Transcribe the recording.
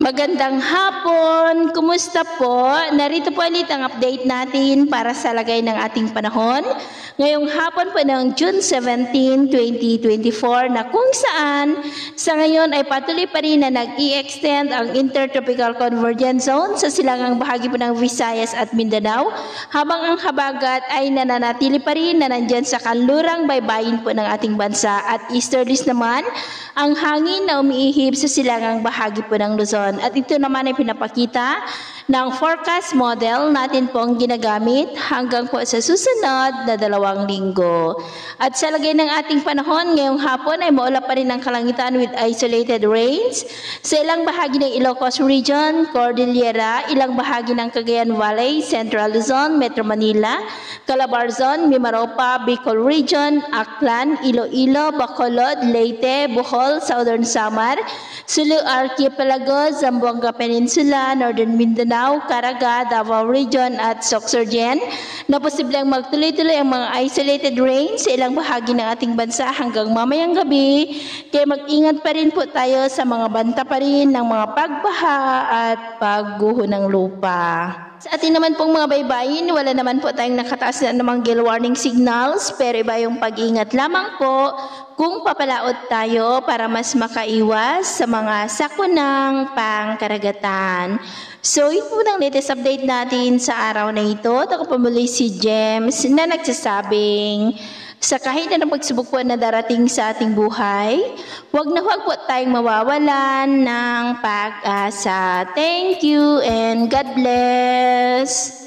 Magandang hapon! Kumusta po? Narito po ulit ang update natin para sa lagay ng ating panahon. Ngayong hapon po ng June 17, 2024 na kung saan sa ngayon ay patuloy pa rin na nag-i-extend ang Intertropical Convergence Zone sa silangang bahagi po ng Visayas at Mindanao habang ang habagat ay nananatili pa rin na nandyan sa kanlurang baybayin po ng ating bansa at easterlies naman ang hangin na umiihip sa silangang bahagi po ng Luzon. At ito naman ay pinapakita ng forecast model natin pong ginagamit hanggang po sa susunod na 2 linggo. At sa lagay ng ating panahon, ngayong hapon ay maulap pa rin ang kalangitan with isolated rains sa ilang bahagi ng Ilocos Region, Cordillera, ilang bahagi ng Cagayan Valley, Central Luzon, Metro Manila, Calabarzon, Mimaropa, Bicol Region, Aklan, Iloilo, Bacolod, Leyte, Bohol, Southern Samar, Sulu Archipelago, Zamboanga Peninsula, Northern Mindanao, Caraga, Davao Region at Sorsogon na posibleng magtuloy-tuloy ang mga isolated rain sa ilang bahagi ng ating bansa hanggang mamayang gabi. Kaya mag-ingat pa rin po tayo sa mga banta pa rin ng mga pagbaha at pagguho ng lupa. Sa atin naman pong mga baybayin, wala naman po tayong nakataas na namang gale warning signals, pero iba yung pag-ingat lamang po kung papalaot tayo para mas makaiwas sa mga sakunang pangkaragatan. So, ito po ang latest update natin sa araw na ito. Ako po muli si James na nagsasabing, sa kahit na pagsubok po na darating sa ating buhay, huwag po tayong mawawalan ng pag-asa. Thank you and God bless!